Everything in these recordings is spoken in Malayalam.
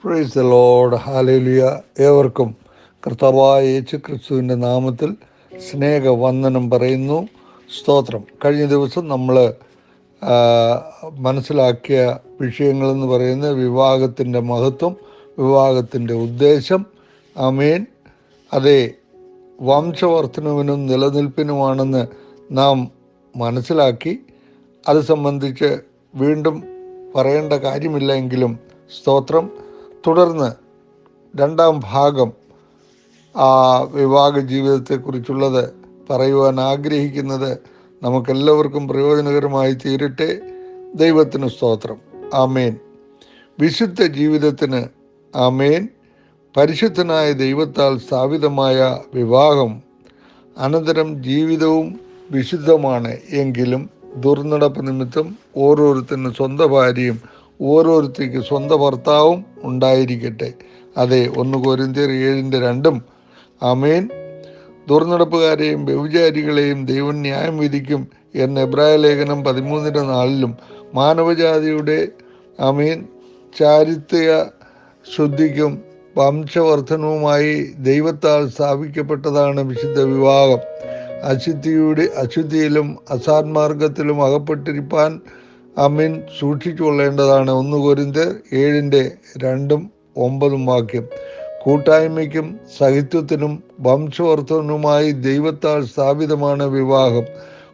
Praise the Lord, hallelujah. ഏവർക്കും കർത്താവായ യേശു ക്രിസ്തുവിൻ്റെ നാമത്തിൽ സ്നേഹവന്ദനം പറയുന്നു. സ്തോത്രം. കഴിഞ്ഞ ദിവസം നമ്മൾ മനസ്സിലാക്കിയ വിഷയങ്ങളെന്ന് പറയുന്നത് വിവാഹത്തിൻ്റെ മഹത്വം, വിവാഹത്തിൻ്റെ ഉദ്ദേശം. ആമേൻ. അതേ, വംശവർദ്ധനവിനും നിലനിൽപ്പിനുമാണെന്ന് നാം മനസ്സിലാക്കി. അത് സംബന്ധിച്ച് വീണ്ടും പറയേണ്ട കാര്യമില്ല എങ്കിലും സ്തോത്രം. തുടർന്ന് രണ്ടാം ഭാഗം വിവാഹ ജീവിതത്തെക്കുറിച്ചുള്ളത് പറയുവാൻ ആഗ്രഹിക്കുന്നത് നമുക്കെല്ലാവർക്കും പ്രയോജനകരമായി തീരട്ടെ. ദൈവത്തിന് സ്തോത്രം. ആമേൻ. വിശുദ്ധ ജീവിതത്തിന് ആമേൻ. പരിശുദ്ധനായ ദൈവത്താൽ സ്ഥാപിതമായ വിവാഹം അനന്തരം ജീവിതവും വിശുദ്ധമാണ്. എങ്കിലും ദുർനടപ്പ് നിമിത്തം ഓരോരുത്തരും സ്വന്തം ഭാര്യയും ഓരോരുത്തർക്ക് സ്വന്തം ഭർത്താവും ഉണ്ടായിരിക്കട്ടെ. അതെ, 1 കൊരിന്ത്യർ 7:2. ആമേൻ. ദുർനടപ്പുകാരെയും വ്യഭിചാരികളെയും ദൈവം ന്യായം വിധിക്കും എന്ന് എബ്രായ ലേഖനം 13:4 മാനവജാതിയുടെ ആമേൻ ചാരിത്യ ശുദ്ധിക്കും വംശവർദ്ധനവുമായി ദൈവത്താൽ സ്ഥാപിക്കപ്പെട്ടതാണ് വിശുദ്ധ വിവാഹം. അശുദ്ധിയിലും അസാന്മാർഗത്തിലും അകപ്പെട്ടിരിപ്പാൻ ആമേൻ സൂക്ഷിച്ചുകൊള്ളേണ്ടതാണ്. 1 കൊരിന്ത്യർ 7:2-9 കൂട്ടായ്മയ്ക്കും സഹിത്വത്തിനും വംശവർദ്ധനവുമായി ദൈവത്താൽ സ്ഥാപിതമാണ് വിവാഹം.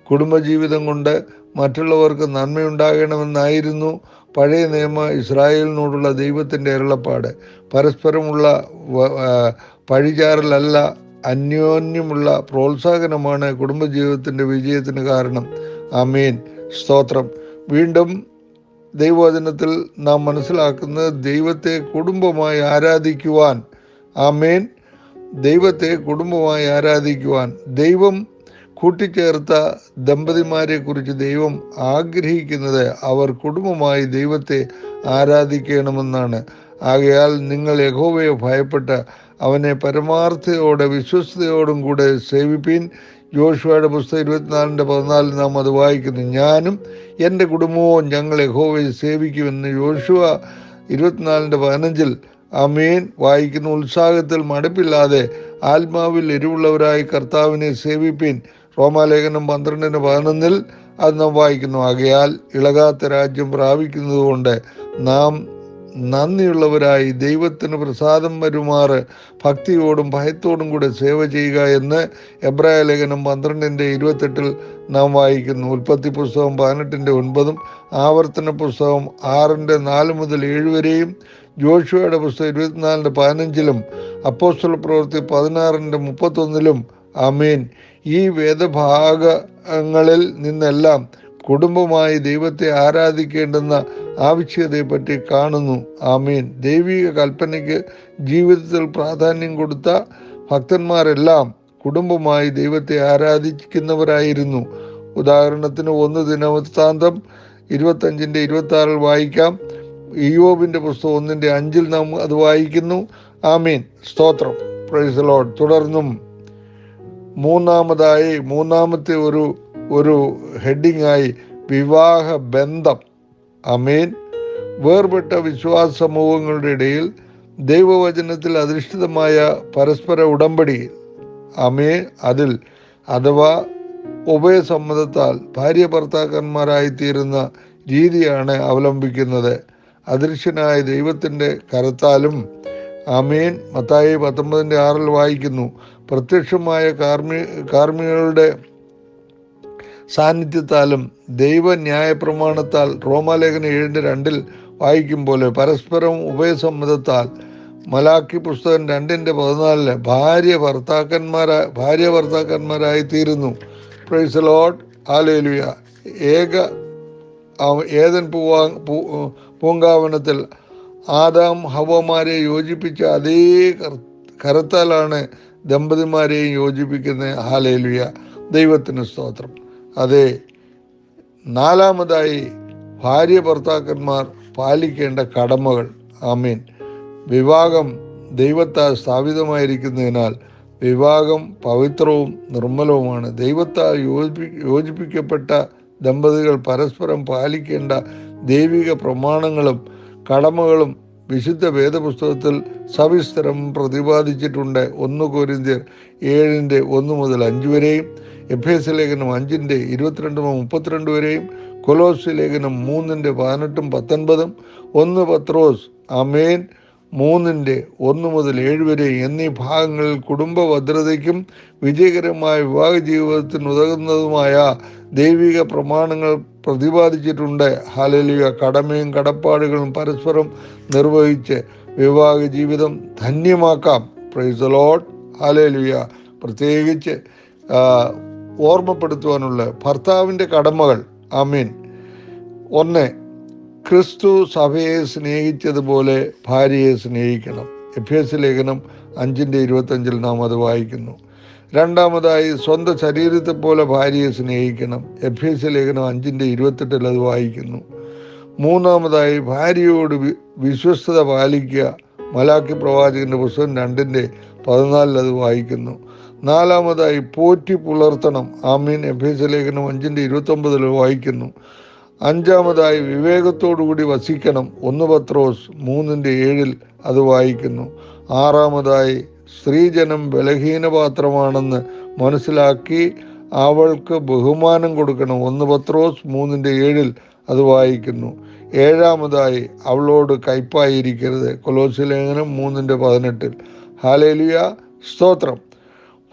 കുടുംബജീവിതം കൊണ്ട് മറ്റുള്ളവർക്ക് നന്മയുണ്ടാകണമെന്നായിരുന്നു പഴയ നിയമ ഇസ്രായേലിനോടുള്ള ദൈവത്തിൻ്റെ അരുളപ്പാട്. പരസ്പരമുള്ള പഴിചാറലല്ല, അന്യോന്യമുള്ള പ്രോത്സാഹനമാണ് കുടുംബജീവിതത്തിൻ്റെ വിജയത്തിന് കാരണം. ആമേൻ. സ്തോത്രം. വീണ്ടും ദൈവവചനത്തിൽ നാം മനസ്സിലാക്കുന്നത് ദൈവത്തെ കുടുംബമായി ആരാധിക്കുവാൻ. ആമേൻ. ദൈവത്തെ കുടുംബമായി ആരാധിക്കുവാൻ ദൈവം കൂട്ടിച്ചേർത്ത ദമ്പതിമാരെ കുറിച്ച് ദൈവം ആഗ്രഹിക്കുന്നത് അവർ കുടുംബമായി ദൈവത്തെ ആരാധിക്കണമെന്നാണ്. ആകയാൽ നിങ്ങൾ യഹോവയെ ഭയപ്പെട്ട് അവനെ പരമാർത്ഥതയോടെ വിശ്വസ്തയോടും കൂടെ സേവിപ്പീൻ. യോശുവയുടെ പുസ്തകം 24:14 നാം അത് വായിക്കുന്നു. ഞാനും എൻ്റെ കുടുംബവും ഞങ്ങൾ യഹോവയെ സേവിക്കുമെന്ന് യോശുവ 24:15 ആമേൻ വായിക്കുന്നു. ഉത്സാഹത്തിൽ മടുപ്പില്ലാതെ ആത്മാവിൽ എരിവുള്ളവരായി കർത്താവിനെ സേവിപ്പീൻ. റോമാലേഖനം 12:11 അത് നാം വായിക്കുന്നു. ആകയാൽ ഇളകാത്ത രാജ്യം പ്രാപിക്കുന്നതുകൊണ്ട് നാം നന്ദിയുള്ളവരായി ദൈവത്തിന് പ്രസാദം വരുമാറ് ഭക്തിയോടും ഭയത്തോടും കൂടെ സേവ ചെയ്യുക എന്ന് എബ്രായ ലേഖനം 12:28 നാം വായിക്കുന്നു. ഉൽപ്പത്തി പുസ്തകം 18:9, ആവർത്തന പുസ്തകം 6:4-7 ജോഷുവയുടെ പുസ്തകം 24:15 അപ്പോസ്തല പ്രവൃത്തി 16:31 ആമേൻ. ഈ വേദഭാഗങ്ങളിൽ നിന്നെല്ലാം കുടുംബമായി ദൈവത്തെ ആരാധിക്കേണ്ടുന്ന ആവശ്യകതയെപ്പറ്റി കാണുന്നു. ആമേൻ. ദൈവിക കൽപ്പനയ്ക്ക് ജീവിതത്തിൽ പ്രാധാന്യം കൊടുത്ത ഭക്തന്മാരെല്ലാം കുടുംബമായി ദൈവത്തെ ആരാധിക്കുന്നവരായിരുന്നു. ഉദാഹരണത്തിന് 1 ദിനവൃത്താന്തം 25:26 വായിക്കാം. ഇയ്യോബിന്റെ പുസ്തകം 1:5 നാം അത് വായിക്കുന്നു. ആമേൻ. സ്തോത്രം. Price the Lord. തുടർന്നും മൂന്നാമത്തെ ഒരു ഹെഡിങ്ങായി വിവാഹ ബന്ധം. ആമേൻ. വേർപെട്ട വിശ്വാസ സമൂഹങ്ങളുടെ ഇടയിൽ ദൈവവചനത്തിൽ അധിഷ്ഠിതമായ പരസ്പര ഉടമ്പടി അതിൽ അഥവാ ഉഭയസമ്മതത്താൽ ഭാര്യ ഭർത്താക്കന്മാരായിത്തീരുന്ന രീതിയാണ് അവലംബിക്കുന്നത്. അദൃശ്യനായ ദൈവത്തിൻ്റെ കരത്താലും. ആമേൻ. മത്തായി 19:6 വായിക്കുന്നു. പ്രത്യക്ഷമായ കാർമ്മികളുടെ സാന്നിധ്യത്താലും ദൈവ ന്യായപ്രമാണത്താൽ റോമാലേഖനം 7:2 വായിക്കും പോലെ പരസ്പരം ഉഭയസമ്മതത്താൽ. മലാക്കി പുസ്തകം 2:14 ഭാര്യ ഭർത്താക്കന്മാരായി തീരുന്നു. Praise the Lord. ഹല്ലേലൂയ. ഏദൻ പൂങ്കാവനത്തിൽ ആദാം ഹവ്വമാരെ യോജിപ്പിച്ച അതേ കരത്താലാണ് ദമ്പതിമാരെയും യോജിപ്പിക്കുന്നത്. ഹല്ലേലൂയ. ദൈവത്തിന് സ്തോത്രം. അതെ, 4-മതായി ഭാര്യ ഭർത്താക്കന്മാർ പാലിക്കേണ്ട കടമകൾ. ആമേൻ. വിവാഹം ദൈവത്താൽ സ്ഥാപിതമായിരിക്കുന്നതിനാൽ വിവാഹം പവിത്രവും നിർമ്മലവുമാണ്. ദൈവത്താൽ യോജിപ്പിക്കപ്പെട്ട ദമ്പതികൾ പരസ്പരം പാലിക്കേണ്ട ദൈവിക പ്രമാണങ്ങളും കടമകളും വിശുദ്ധ വേദപുസ്തകത്തിൽ സവിസ്തരം പ്രതിപാദിച്ചിട്ടുണ്ട്. 1 കൊരിന്ത്യർ 7:1-5 വരെയും, എഫേസ്യ ലേഖനം 5:22-32 വരെയും, കൊലോസ്യ ലേഖനം 3:18-19, 1 പത്രോസ് 3:1-7 വരെ എന്നീ ഭാഗങ്ങളിൽ കുടുംബ ഭദ്രതയ്ക്കും വിജയകരമായ വിവാഹ ജീവിതത്തിന് ഉതകുന്നതുമായ ദൈവിക പ്രമാണങ്ങൾ പ്രതിപാദിച്ചിട്ടുണ്ട്. ഹല്ലേലൂയ. കടമയും കടപ്പാടുകളും പരസ്പരം നിർവഹിച്ച് വിവാഹ ജീവിതം ധന്യമാക്കാം. Praise the Lord. ഹല്ലേലൂയ. പ്രത്യേകിച്ച് ഓർമ്മപ്പെടുത്തുവാനുള്ള ഭർത്താവിൻ്റെ കടമകൾ. ആമീൻ. 1, ക്രിസ്തു സഭയെ സ്നേഹിച്ചതുപോലെ ഭാര്യയെ സ്നേഹിക്കണം. എഫേസ്യ ലേഖനം 5:25 നാം അത് വായിക്കുന്നു. 2, സ്വന്തം ശരീരത്തെ പോലെ ഭാര്യയെ സ്നേഹിക്കണം. എഫേസ്യ ലേഖനം 5:28 അത് വായിക്കുന്നു. 3, ഭാര്യയോട് വിശ്വസ്തത പാലിക്കുക. മലാക്കി പ്രവാചകന്റെ പുസ്തകം 2:14 അത് വായിക്കുന്നു. 4, പോറ്റി പുലർത്തണം. ആമീൻ. എഫേസ്യ ലേഖനം 5:29 വായിക്കുന്നു. 5, വിവേകത്തോടുകൂടി വസിക്കണം. 1 പത്രോസ് 3:7 അത് വായിക്കുന്നു. 6, സ്ത്രീജനം ബലഹീനപാത്രമാണെന്ന് മനസ്സിലാക്കി അവൾക്ക് ബഹുമാനം കൊടുക്കണം. 1 പത്രോസ് 3:7 അത് വായിക്കുന്നു. 7, അവളോട് കയ്പായിരിക്കരുത്. കൊലോസ്യ ലേഖനം 3:18. ഹല്ലേലൂയ. സ്തോത്രം.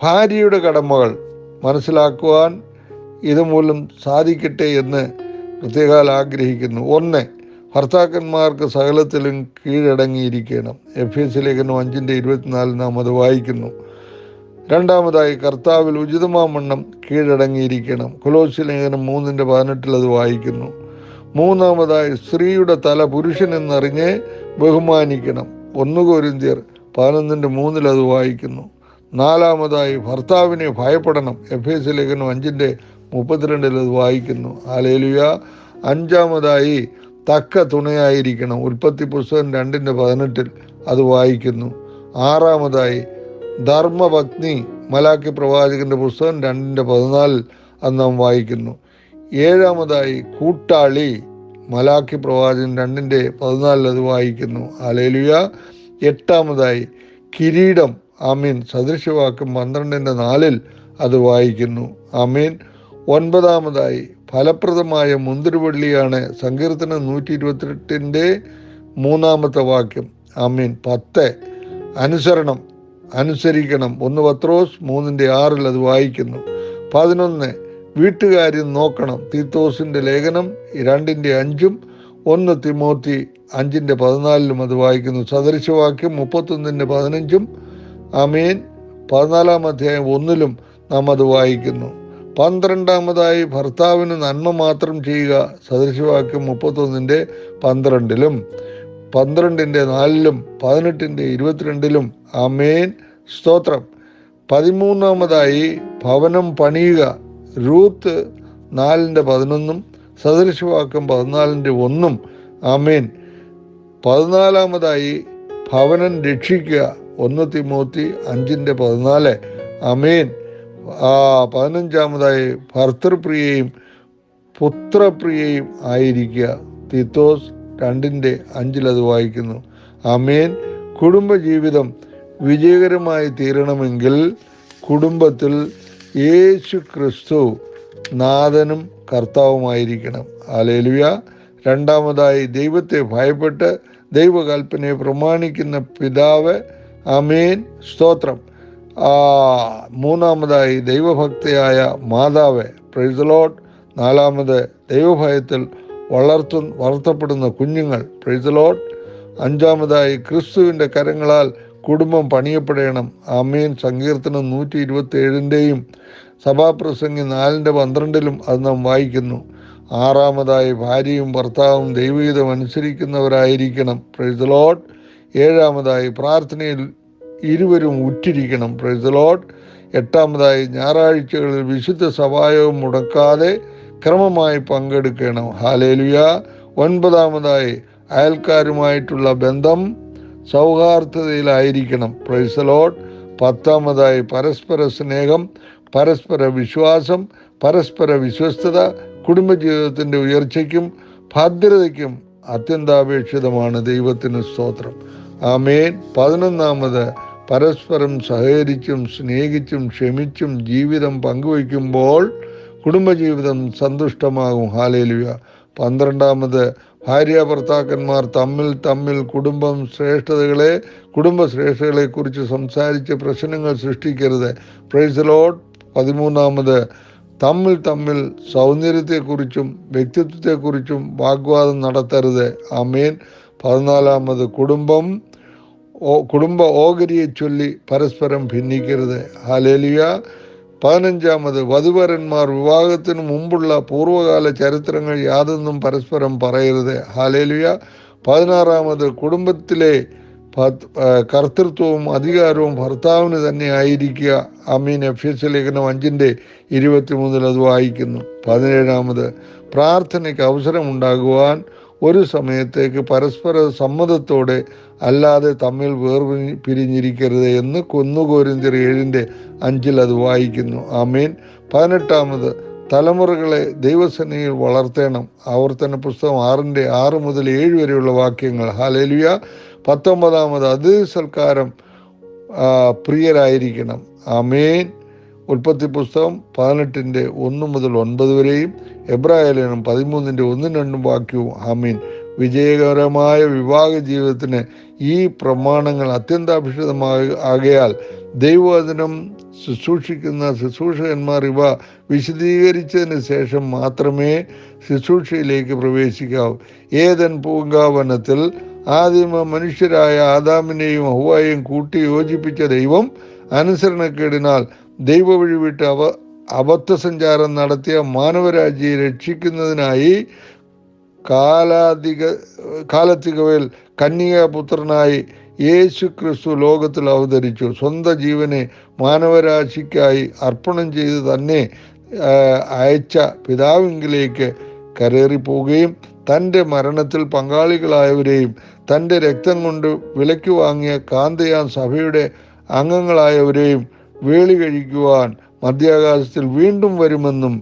ഭാര്യയുടെ കടമകൾ മനസ്സിലാക്കുവാൻ ഇതുമൂലം സാധിക്കട്ടെ എന്ന് പ്രത്യേകാൽ ആഗ്രഹിക്കുന്നു. 1, ഭർത്താക്കന്മാർക്ക് സകലത്തിലും കീഴടങ്ങിയിരിക്കണം. എഫേസ്യ ലേഖനം 5:24 നാം അത് വായിക്കുന്നു. 2, കർത്താവിൽ ഉചിതമാവണ്ണം കീഴടങ്ങിയിരിക്കണം. കൊലോസ്യ ലേഖനം 3:18 അത് വായിക്കുന്നു. 3, സ്ത്രീയുടെ തല പുരുഷൻ എന്നറിഞ്ഞ് ബഹുമാനിക്കണം. 1 കൊരിന്ത്യർ 11:3 അത് വായിക്കുന്നു. 4, ഭർത്താവിനെ ഭയപ്പെടണം. എഫേസ്യ ലേഖനം 5:32 അത് വായിക്കുന്നു. ഹല്ലേലൂയ. 5, തക്ക തുണയായിരിക്കണം. ഉൽപ്പത്തി പുസ്തകം 2:18 അത് വായിക്കുന്നു. 6, ധർമ്മപത്നി. മലാക്കി പ്രവാചകന്റെ പുസ്തകം 2:14 അത് നാം വായിക്കുന്നു. 7, കൂട്ടാളി. മലാക്കി പ്രവാചകൻ 2:14 അത് വായിക്കുന്നു. ഹല്ലേലൂയ. 8, കിരീടം. ആമീൻ. സദൃശവാക്യം 12:4 അത് വായിക്കുന്നു. ആമീൻ. 9, ഫലപ്രദമായ മുന്തിരിവള്ളിയാണ്. സങ്കീർത്തനം 128:3 വാക്യം. ആമീൻ. 10, അനുസരിക്കണം. 1 പത്രോസ് 3:6 അത് വായിക്കുന്നു. 11, വീട്ടുകാര്യം നോക്കണം. തീത്തോസിന്റെ ലേഖനം 2:5, 1 തിമോത്തി 5:14 അത് വായിക്കുന്നു. സദൃശവാക്യം 31:15. ആമീൻ. 14 അധ്യായം 1 നാം അത് വായിക്കുന്നു. 12, ഭർത്താവിന് നന്മ മാത്രം ചെയ്യുക. സദൃശവാക്യം 31:12, 12:4, 18:22. ആമേൻ. സ്തോത്രം. 13, ഭവനം പണിയുക. റൂത്ത് 4:11, സദൃശവാക്യം 14:1. ആമേൻ. 14, ഭവനം രക്ഷിക്കുക. 1 തിമോത്തി 5:14. ആമേൻ. 15, ഭർത്തൃപ്രിയയും പുത്രപ്രിയയും ആയിരിക്കുക. തീത്തോസ് 2:5 അത് വായിക്കുന്നു. ആമേൻ. കുടുംബജീവിതം വിജയകരമായി തീരണമെങ്കിൽ കുടുംബത്തിൽ യേശു ക്രിസ്തു നാഥനും കർത്താവുമായിരിക്കണം. ഹല്ലേലൂയ. 2, ദൈവത്തെ ഭയപ്പെട്ട് ദൈവകൽപ്പനയെ പ്രമാണിക്കുന്ന പിതാവ്. ആമേൻ. സ്തോത്രം. 3, ദൈവഭക്തയായ മാതാവ്. Price the Lord. 4, ദൈവഭയത്തിൽ വളർത്തപ്പെടുന്ന കുഞ്ഞുങ്ങൾ. Price the Lord. 5, ക്രിസ്തുവിൻ്റെ കരങ്ങളാൽ കുടുംബം പണിയപ്പെടണം. ആമേൻ. സങ്കീർത്തനം 127 സഭാപ്രസംഗി 4:12 അത് നാം വായിക്കുന്നു. 6, ഭാര്യയും ഭർത്താവും ദൈവഗീതം അനുസരിക്കുന്നവരായിരിക്കണം. Praise the Lord. 7, പ്രാർത്ഥനയിൽ ഇരുവരും ഉറ്റിരിക്കണം. Price the Lord. 8, ഞായറാഴ്ചകളിൽ വിശുദ്ധ സഭായോഗം മുടക്കാതെ ക്രമമായി പങ്കെടുക്കണം. ഹല്ലേലൂയ. 9, അയൽക്കാരുമായിട്ടുള്ള ബന്ധം സൗഹാർദ്ദതയിലായിരിക്കണം. Price the Lord. 10, പരസ്പര സ്നേഹം, പരസ്പര വിശ്വാസം, പരസ്പര വിശ്വസ്തത കുടുംബജീവിതത്തിൻ്റെ ഉയർച്ചയ്ക്കും ഭദ്രതയ്ക്കും അത്യന്താപേക്ഷിതമാണ്. ദൈവത്തിന് സ്തോത്രം. ആമേൻ. 11 പരസ്പരം സഹകരിച്ചും സ്നേഹിച്ചും ക്ഷമിച്ചും ജീവിതം പങ്കുവയ്ക്കുമ്പോൾ കുടുംബജീവിതം സന്തുഷ്ടമാകും. ഹല്ലേലൂയ. 12 ഭാര്യ ഭർത്താക്കന്മാർ തമ്മിൽ കുടുംബ ശ്രേഷ്ഠതകളെ കുറിച്ച് സംസാരിച്ച് പ്രശ്നങ്ങൾ സൃഷ്ടിക്കരുത്. Price the Lord. 13 തമ്മിൽ സൗന്ദര്യത്തെക്കുറിച്ചും വ്യക്തിത്വത്തെക്കുറിച്ചും വാഗ്വാദം നടത്തരുത്. ആമേൻ. 14 കുടുംബ ഓഹരിയെ ചൊല്ലി പരസ്പരം ഭിന്നിക്കരുത്. ഹല്ലേലൂയ. 15 വധുവരന്മാർ വിവാഹത്തിനു മുമ്പുള്ള പൂർവ്വകാല ചരിത്രങ്ങൾ യാതൊന്നും പരസ്പരം പറയരുത്. ഹല്ലേലൂയ. 16 കുടുംബത്തിലെ കർത്തൃത്വവും അധികാരവും ഭർത്താവിന് തന്നെ ആയിരിക്കുക. ആമീൻ. എഫെസ്യ ലേഖനം 5:23 അത് വായിക്കുന്നു. 17 പ്രാർത്ഥനയ്ക്ക് അവസരമുണ്ടാകുവാൻ ഒരു സമയത്തേക്ക് പരസ്പര സമ്മതത്തോടെ അല്ലാതെ തമ്മിൽ പിരിഞ്ഞിരിക്കരുത് എന്ന് 1 കൊരിന്ത്യർ 7:5 അത് വായിക്കുന്നു. ആമേൻ. 18 തലമുറകളെ ദൈവസന്നിധിയിൽ വളർത്തണം. ആവർത്തന പുസ്തകം 6:6 മുതൽ 7 വരെയുള്ള വാക്യങ്ങൾ. ഹല്ലേലൂയ. 19 അതിഥി സൽക്കാരം പ്രിയരായിരിക്കണം. ആമേൻ. ഉൽപ്പത്തി പുസ്തകം 18:1 മുതൽ 9 വരെയും എബ്രായ ലേഖനം 13:1-2 വാക്യവും. ആമീൻ. വിജയകരമായ വിവാഹ ജീവിതത്തിന് ഈ പ്രമാണങ്ങൾ അത്യന്താപേക്ഷിതമാകയാൽ ദൈവവചനം ശുശ്രൂഷിക്കുന്ന ശുശ്രൂഷകന്മാർ ഇവ വിശദീകരിച്ചതിന് ശേഷം മാത്രമേ ശുശ്രൂഷയിലേക്ക് പ്രവേശിക്കാവൂ. ഏദൻ പൂങ്കാവനത്തിൽ ആദിമ മനുഷ്യരായ ആദാമിനെയും ഹവ്വായെയും കൂട്ടി യോജിപ്പിച്ച ദൈവം അനുസരണക്കേടിനാൽ ദൈവവഴി വിട്ട് അബദ്ധസഞ്ചാരം നടത്തിയ മാനവരാജിയെ രക്ഷിക്കുന്നതിനായി കാലത്തികവേൽ കന്യകാപുത്രനായി യേശു ക്രിസ്തു ലോകത്തിൽ അവതരിച്ചു. സ്വന്തം ജീവനെ മാനവരാശിക്കായി അർപ്പണം ചെയ്ത് തന്നെ അയച്ച പിതാവിങ്കിലേക്ക് കരേറിപ്പോവുകയും തൻ്റെ മരണത്തിൽ പങ്കാളികളായവരെയും തൻ്റെ രക്തം കൊണ്ട് വിലയ്ക്ക് വാങ്ങിയ കാന്തയാൻ സഭയുടെ അംഗങ്ങളായവരെയും വേളി കഴിക്കുവാൻ മധ്യാകാശത്തിൽ വീണ്ടും വരുമെന്നും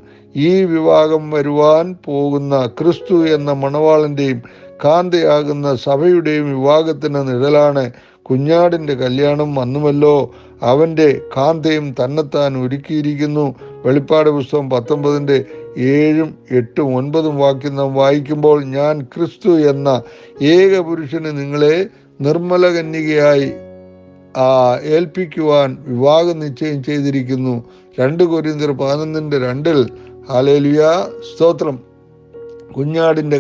ഈ വിവാഹം വരുവാൻ പോകുന്ന ക്രിസ്തു എന്ന മണവാളന്റെയും കാന്തയാകുന്ന സഭയുടെയും വിവാഹത്തിന് നിഴലാണ് കുഞ്ഞാടിന്റെ കല്യാണം വന്നുമല്ലോ. അവന്റെ കാന്തയും തന്നെത്താൻ ഒരുക്കിയിരിക്കുന്നു. വെളിപ്പാട് പുസ്തകം 19:7-8-9 വാക്യം നാം വായിക്കുമ്പോൾ, ഞാൻ ക്രിസ്തു എന്ന ഏക പുരുഷന് നിങ്ങളെ നിർമ്മല കന്യകയായി ഏൽപ്പിക്കുവാൻ വിവാഹ നിശ്ചയം ചെയ്തിരിക്കുന്നു. 2 കൊരിന്ത്യർ 11:2 ഹല്ലേലൂയ. സ്തോത്രം. കുഞ്ഞാടിന്റെ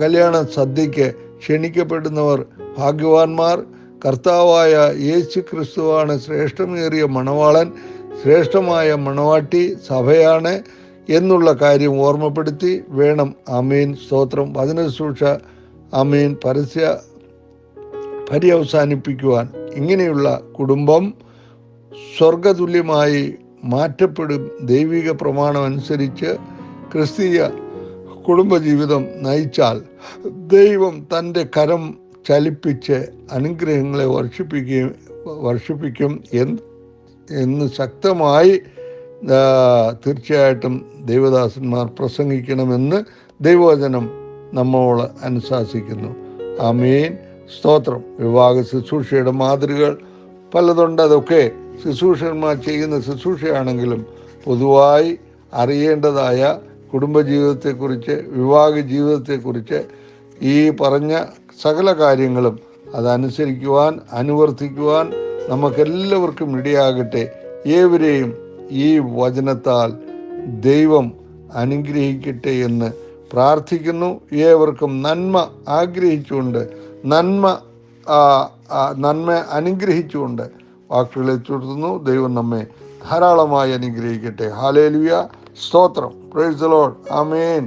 കല്യാണ സദ്യയ്ക്ക് ക്ഷണിക്കപ്പെടുന്നവർ ഭാഗ്യവാന്മാർ. കർത്താവായ യേശു ക്രിസ്തുവാണ് ശ്രേഷ്ഠമേറിയ മണവാളൻ. ശ്രേഷ്ഠമായ മണവാട്ടി സഭയാണ് എന്നുള്ള കാര്യം ഓർമ്മപ്പെടുത്തി വേണം. ആമേൻ. സ്തോത്രം. വചനശുശ്രൂഷ ആമേൻ പര്യവസാനിപ്പിക്കുവാൻ. ഇങ്ങനെയുള്ള കുടുംബം സ്വർഗതുല്യമായി മാറ്റപ്പെടും. ദൈവിക പ്രമാണം അനുസരിച്ച് ക്രിസ്തീയ കുടുംബജീവിതം നയിച്ചാൽ ദൈവം തൻ്റെ കരം ചലിപ്പിച്ച് അനുഗ്രഹങ്ങളെ വർഷിപ്പിക്കും എന്ന് ശക്തമായി തീർച്ചയായിട്ടും ദൈവദാസന്മാർ പ്രസംഗിക്കണമെന്ന് ദൈവവചനം നമ്മോട് അനുശാസിക്കുന്നു. ആമേൻ. സ്തോത്രം. വിവാഹ ശുശ്രൂഷയുടെ മാതൃകകൾ പലതുണ്ട്. അതൊക്കെ ശുശ്രൂഷകന്മാർ ചെയ്യുന്ന ശുശ്രൂഷയാണെങ്കിലും പൊതുവായി അറിയേണ്ടതായ കുടുംബജീവിതത്തെക്കുറിച്ച്, വിവാഹ ജീവിതത്തെക്കുറിച്ച് ഈ പറഞ്ഞ സകല കാര്യങ്ങളും അതനുസരിക്കുവാൻ, അനുവർത്തിക്കുവാൻ നമുക്കെല്ലാവർക്കും ഇടയാകട്ടെ. ഏവരെയും ഈ വചനത്താൽ ദൈവം അനുഗ്രഹിക്കട്ടെ എന്ന് പ്രാർത്ഥിക്കുന്നു. ഏവർക്കും നന്മ ആഗ്രഹിച്ചുകൊണ്ട്, നന്മ അനുഗ്രഹിച്ചുകൊണ്ട് വാക്കുകളെ തുടർന്നു. ദൈവം നമ്മെ ധാരാളമായി അനുഗ്രഹിക്കട്ടെ. ഹല്ലേലൂയ. സ്തോത്രം. Price the Lord. ആമേൻ.